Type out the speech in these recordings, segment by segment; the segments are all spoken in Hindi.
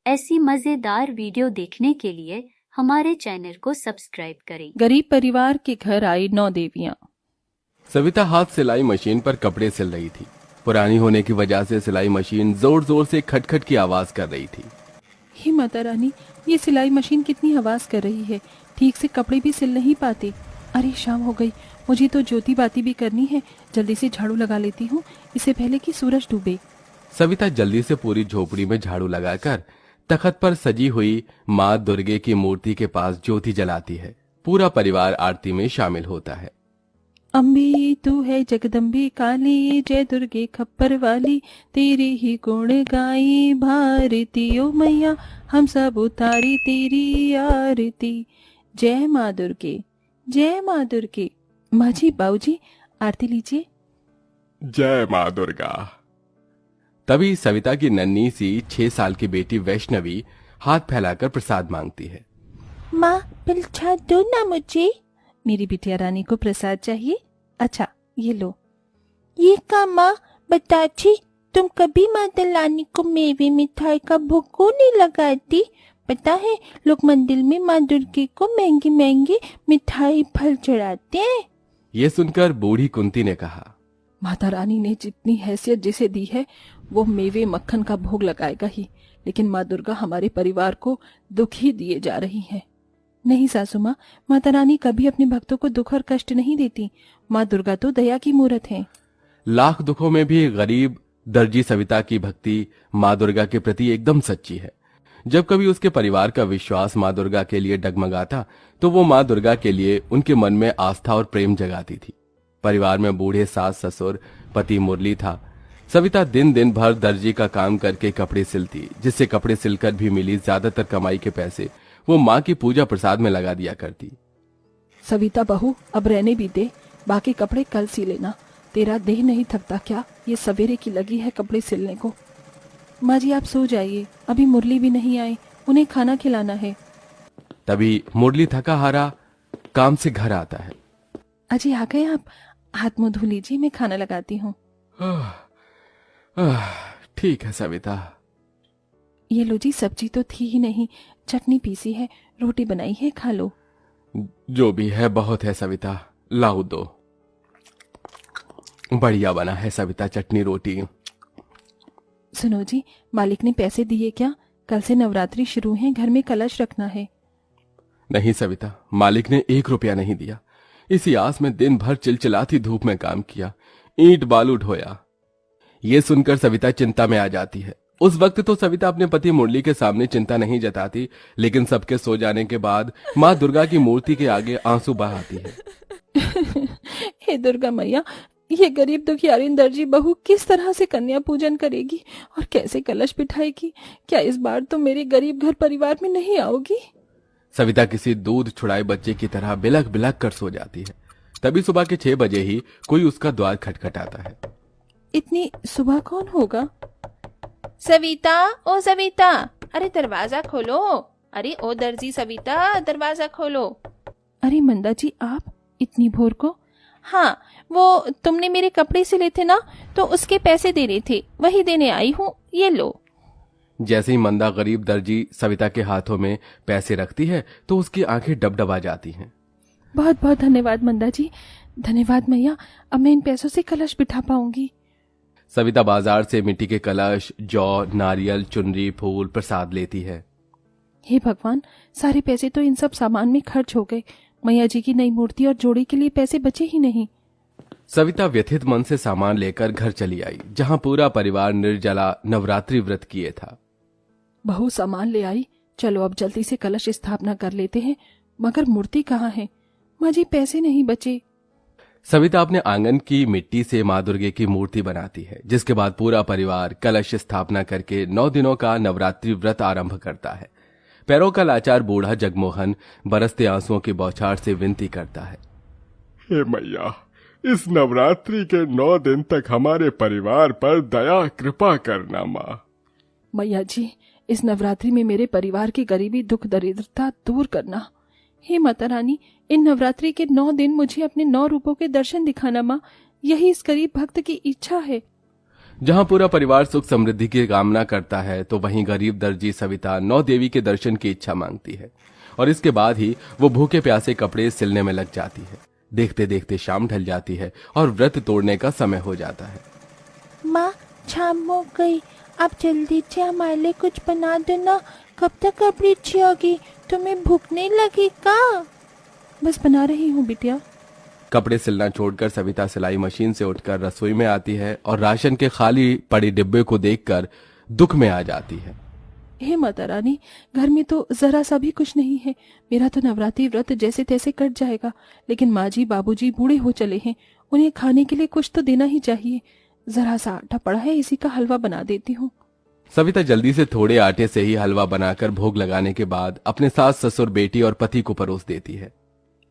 ऐसी मजेदार वीडियो देखने के लिए हमारे चैनल को सब्सक्राइब करें। गरीब परिवार के घर आई 9 देवियां। सविता हाथ सिलाई मशीन पर कपड़े सिल रही थी। पुरानी होने की वजह से सिलाई मशीन जोर जोर से खटखट की आवाज कर रही थी। हे माता रानी, ये सिलाई मशीन कितनी आवाज कर रही है, ठीक से कपड़े भी सिल नहीं पाते। अरे शाम हो गई, मुझे तो ज्योति बाती भी करनी है। जल्दी से झाड़ू लगा लेती हूँ, इससे पहले कि सूरज डूबे। सविता जल्दी से पूरी झोपड़ी में झाड़ू लगाकर तखत पर सजी हुई माँ दुर्गे की मूर्ति के पास ज्योति जलाती है। पूरा परिवार आरती में शामिल होता है। अम्बे तू है जगदम्बे काली, जय दुर्गे खप्पर वाली, तेरे ही गुण गाई भारती ओ मैया, हम सब उतारी तेरी आरती। जय माँ दुर्गे, जय माँ दुर्गे। माँ जी, बाबूजी, आरती लीजिए। जय माँ दुर्गा। तभी सविता की नन्ही सी 6 साल की बेटी वैष्णवी हाथ फैलाकर प्रसाद मांगती है। माँ प्रसाद दो ना मुझे। मेरी बिटिया रानी को प्रसाद चाहिए। अच्छा ये लो। ये का माँ बताची, तुम कभी माता रानी को मेवे मिठाई का भोग क्यों नहीं लगाती? पता है लोग मंदिर में माँ दुर्गे को महंगी महंगी मिठाई फल चढ़ाते हैं। ये सुनकर बूढ़ी कुंती ने कहा, माता रानी ने जितनी हैसियत जिसे दी है वो मेवे मक्खन का भोग लगाएगा ही, लेकिन माँ दुर्गा हमारे परिवार को दुख ही दिए जा रही है। नहीं सासू माँ, माता रानी कभी अपने भक्तों को दुख और कष्ट नहीं देती। माँ दुर्गा तो दया की मूरत है। लाख दुखों में भी गरीब दर्जी सविता की भक्ति माँ दुर्गा के प्रति एकदम सच्ची है। जब कभी उसके परिवार का विश्वास माँ दुर्गा के लिए डगमगाता तो वो माँ दुर्गा के लिए उनके मन में आस्था और प्रेम जगाती थी। परिवार में बूढ़े सास ससुर, पति मुरली था। सविता दिन दिन भर दर्जी का काम करके कपड़े सिलती, जिससे कपड़े सिलकर भी मिली ज्यादातर कमाई के पैसे वो माँ की पूजा प्रसाद में लगा दिया करती। सविता बहू, अब रहने भी दे, बाकी कपड़े कल सी लेना। तेरा देह नहीं थकता क्या? ये सवेरे की लगी है कपड़े सिलने को। माँ जी आप सो जाइए, अभी मुरली भी नहीं आए, उन्हें खाना खिलाना है। तभी मुरली थका हारा काम से घर आता है। अजी आ गए आप? हाथ मुंह धो लीजिए, मैं खाना लगाती हूँ। ठीक है सविता। ये लो जी, सब्जी तो थी ही नहीं, चटनी पीसी है, रोटी बनाई है, खा लो। जो भी है बहुत है सविता, लाओ दो। बढ़िया बना है सविता चटनी रोटी। सुनो जी, मालिक ने पैसे दिए क्या? कल से नवरात्रि शुरू है, घर में कलश रखना है। नहीं सविता, मालिक ने 1 रुपया नहीं दिया। इसी आस में दिन भर चिलचिलाती धूप में काम किया, ईंट बालू ढोया। ये सुनकर सविता चिंता में आ जाती है। उस वक्त तो सविता अपने पति मुरली के सामने चिंता नहीं जताती, लेकिन सबके सो जाने के बाद माँ दुर्गा की मूर्ति के आगे आंसू बहाती है। हे दुर्गा मैया, ये गरीब दुखियारी दर्जी बहू किस तरह से कन्या पूजन करेगी और कैसे कलश बिठाएगी? क्या इस बार तो मेरे गरीब घर परिवार में नहीं आओगी? सविता किसी दूध छुड़ाए बच्चे की तरह बिलख बिलख कर सो जाती है। तभी सुबह के 6 बजे ही कोई उसका द्वार खटखटाता है। इतनी सुबह कौन होगा? सविता, ओ सविता, अरे दरवाजा खोलो। अरे ओ दर्जी सविता, दरवाजा खोलो। अरे मंदा जी, आप इतनी भोर को? हाँ, वो तुमने मेरे कपड़े सिले थे ना, तो उसके पैसे देने थे, वही देने आई हूँ, ये लो। जैसे ही मंदा गरीब दर्जी सविता के हाथों में पैसे रखती है तो उसकी आंखें डबडबा जाती हैं। बहुत बहुत धन्यवाद मंदा जी, धन्यवाद मैया। अब मैं इन पैसों से कलश बिठा पाऊंगी। सविता बाजार से मिट्टी के कलश, जौ, नारियल, चुनरी, फूल, प्रसाद लेती है। हे भगवान, सारे पैसे तो इन सब सामान में खर्च हो गए। मैया जी की नई मूर्ति और जोड़ी के लिए पैसे बचे ही नहीं। सविता व्यथित मन से सामान लेकर घर चली आई, जहां पूरा परिवार निर्जला नवरात्रि व्रत किए था। बहू सामान ले आई, चलो अब जल्दी से कलश स्थापना कर लेते हैं। मगर मूर्ति कहाँ है? माँ जी पैसे नहीं बचे। सविता अपने आंगन की मिट्टी से माँ दुर्गे की मूर्ति बनाती है, जिसके बाद पूरा परिवार कलश स्थापना करके 9 दिनों का नवरात्रि व्रत आरंभ करता है। पैरों का लाचार बूढ़ा जगमोहन बरसते आंसुओं की बौछार से विनती करता है, हे मैया, इस नवरात्रि के 9 दिन तक हमारे परिवार पर दया कृपा करना माँ। मैया जी, इस नवरात्रि में मेरे परिवार की गरीबी दुख दरिद्रता दूर करना। हे माता रानी, इन नवरात्रि के 9 दिन मुझे अपने 9 रूपों के दर्शन दिखाना माँ, यही इस गरीब भक्त की इच्छा है। जहां पूरा परिवार सुख समृद्धि की कामना करता है तो वहीं गरीब दर्जी सविता नौ देवी के दर्शन की इच्छा मांगती है और इसके बाद ही वो भूखे प्यासे कपड़े सिलने में लग जाती है। देखते देखते शाम ढल जाती है और व्रत तोड़ने का समय हो जाता है। माँ, शाम हो गई, आप जल्दी से हमारे लिए कुछ बना देना। कब तक कपड़ी अच्छी होगी? तुम्हें भूख नहीं लगी का? बस बना रही हूँ बिटिया। कपड़े सिलना छोड़कर सविता सिलाई मशीन से उठकर रसोई में आती है और राशन के खाली पड़ी डिब्बे को देखकर दुख में आ जाती है। हे माता रानी, घर में तो जरा सा भी कुछ नहीं है। मेरा तो नवरात्रि व्रत जैसे तैसे कट जाएगा, लेकिन माँ जी बाबूजी बूढ़े हो चले हैं, उन्हें खाने के लिए कुछ तो देना ही चाहिए। जरा सा आटा पड़ा है, इसी का हलवा बना देती हूँ। सविता जल्दी से थोड़े आटे से ही हलवा बनाकर भोग लगाने के बाद अपने सास ससुर बेटी और पति को परोस देती है।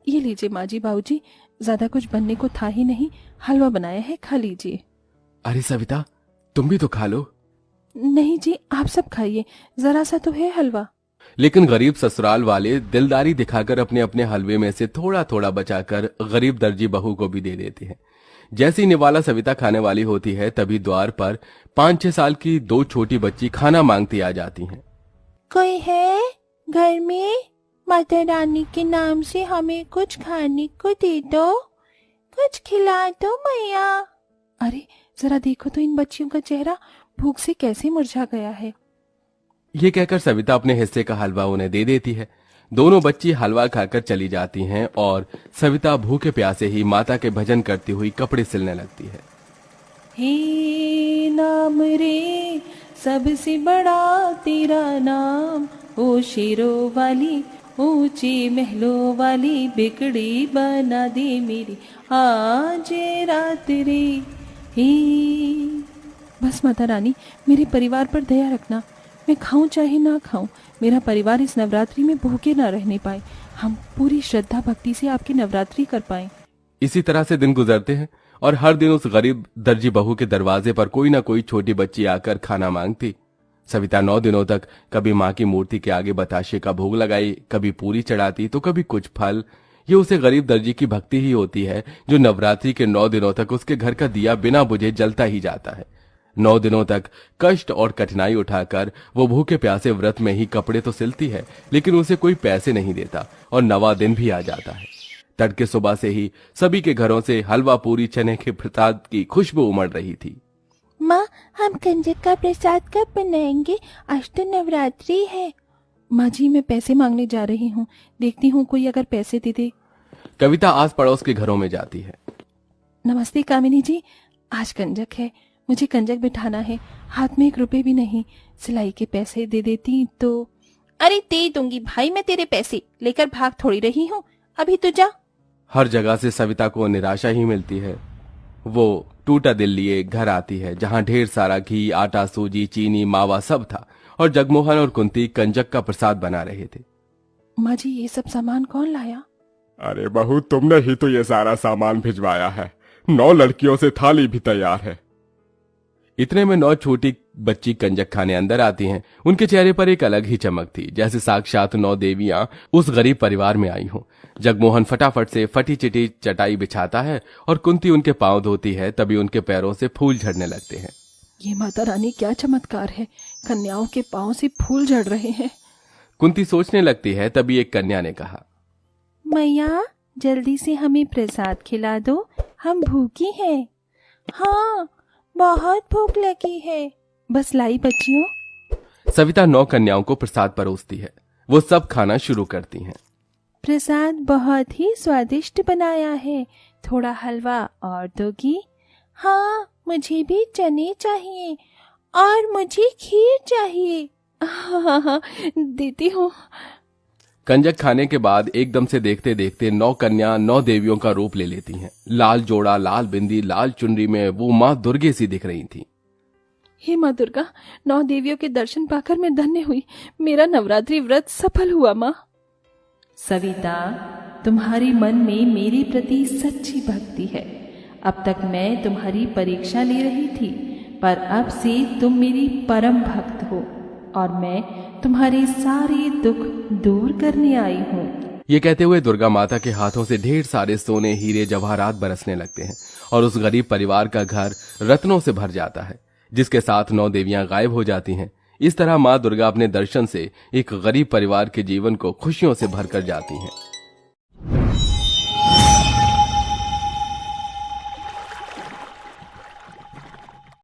ये लीजिए माँ जी बाबूजी, ज्यादा कुछ बनने को था ही नहीं, हलवा बनाया है, खा लीजिए। अरे सविता, तुम भी तो खा लो। नहीं जी, आप सब खाइए, जरा सा तो है हलवा। लेकिन गरीब ससुराल वाले दिलदारी दिखाकर अपने अपने हलवे में से थोड़ा थोड़ा बचाकर गरीब दर्जी बहू को भी दे देते हैं। जैसे ही निवाला सविता खाने वाली होती है तभी द्वार पर 5-6 साल की 2 छोटी बच्ची खाना मांगती आ जाती हैं। कोई है घर में? माता रानी के नाम से हमें कुछ खाने को दे दो, कुछ खिला दो मैया। अरे जरा देखो तो इन बच्चियों का चेहरा भूख से कैसे मुरझा गया है। ये कहकर सविता अपने हिस्से का हलवा उन्हें दे देती है। दोनों बच्ची हलवा खाकर चली जाती हैं और सविता भूखे प्यासे ही माता के भजन करती हुई कपड़े सिलने लगती है। हे नाम रे सबसे बड़ा तेरा नाम, ओ शेरों वाली ऊंचे महलों वाली, बिगड़ी बना दे मेरी आज रात रे। हे बस माता रानी, मेरे परिवार पर दया रखना। मैं खाऊं चाहे ना खाऊं, मेरा परिवार इस नवरात्रि में भूखे ना रहने पाए। हम पूरी श्रद्धा भक्ति से आपकी नवरात्रि कर पाएं। इसी तरह से दिन गुजरते हैं और हर दिन उस गरीब दर्जी बहू के दरवाजे पर कोई ना कोई छोटी बच्ची आकर खाना मांगती। सविता 9 दिनों तक कभी माँ की मूर्ति के आगे बताशे का भोग लगाई, कभी पूरी चढ़ाती तो कभी कुछ फल। ये उसे गरीब दर्जी की भक्ति ही होती है जो नवरात्रि के 9 दिनों तक उसके घर का दिया बिना बुझे जलता ही जाता है। 9 दिनों तक कष्ट और कठिनाई उठाकर वो भूखे प्यासे व्रत में ही कपड़े तो सिलती है, लेकिन उसे कोई पैसे नहीं देता और 9वां दिन भी आ जाता है। तड़के सुबह से ही सभी के घरों से हलवा पूरी चने के प्रसाद की खुशबू उमड़ रही थी। माँ, हम कंजक का प्रसाद कब बनाएंगे? आज तो नवरात्रि है। माँ जी, मैं पैसे मांगने जा रही हूँ, देखती हूँ कोई अगर पैसे दे दे। कविता आस पड़ोस के घरों में जाती है। नमस्ते कामिनी जी, आज कंजक है, मुझे कंजक बिठाना है, हाथ में 1 रुपए भी नहीं। सिलाई के पैसे दे देती तो। अरे दे दूंगी भाई, मैं तेरे पैसे लेकर भाग थोड़ी रही हूँ, अभी तो जा। हर जगह से सविता को निराशा ही मिलती है। वो टूटा दिल लिए घर आती है जहां ढेर सारा घी, आटा, सूजी, चीनी, मावा सब था और जगमोहन और कुंती कंजक का प्रसाद बना रहे थे। माँ जी, ये सब सामान कौन लाया? अरे बहू, तुमने ही तो ये सारा सामान भिजवाया है। 9 लड़कियों से थाली भी तैयार है। इतने में 9 छोटी बच्ची कंजक खाने अंदर आती हैं। उनके चेहरे पर एक अलग ही चमक थी, जैसे साक्षात 9 देवियां उस गरीब परिवार में आई हों। जगमोहन फटाफट से फटी चिटी चटाई बिछाता है और कुंती उनके पांव धोती है, तभी उनके पैरों से फूल झड़ने लगते हैं। ये माता रानी क्या चमत्कार है, कन्याओं के पांव से फूल झड़ रहे हैं। कुंती सोचने लगती है, तभी एक कन्या ने कहा, मैया जल्दी से हमें प्रसाद खिला दो, हम भूखी हैं। हाँ, बहुत भूख लगी है। बस लाई बच्चियों। सविता 9 कन्याओं को प्रसाद परोसती है। वो सब खाना शुरू करती हैं। प्रसाद बहुत ही स्वादिष्ट बनाया है, थोड़ा हलवा और दोगी? हाँ, मुझे भी चने चाहिए और मुझे खीर चाहिए। हाँ, देती हूँ। कंजक खाने के बाद एकदम से देखते देखते 9 कन्या 9 देवियों का रूप ले लेती हैं। लाल जोड़ा, लाल बिंदी, लाल चुनरी में वो माँ दुर्गे सी दिख रही थी। हे माँ दुर्गा, 9 देवियों के दर्शन पाकर मैं धन्य हुई। मेरा नवरात्रि व्रत सफल हुआ। माँ सविता, तुम्हारे मन में मेरे प्रति सच्ची भक्ति है। अब तक मैं तुम्हारी परीक्षा ले रही थी, पर अब से तुम मेरी परम भक्त हो और मैं तुम्हारे सारे दुख दूर करने आई हूँ। ये कहते हुए दुर्गा माता के हाथों से ढेर सारे सोने, हीरे, जवाहरात बरसने लगते हैं और उस गरीब परिवार का घर रत्नों से भर जाता है। जिसके साथ 9 देवियां गायब हो जाती हैं। इस तरह माँ दुर्गा अपने दर्शन से एक गरीब परिवार के जीवन को खुशियों से भरकर जाती हैं।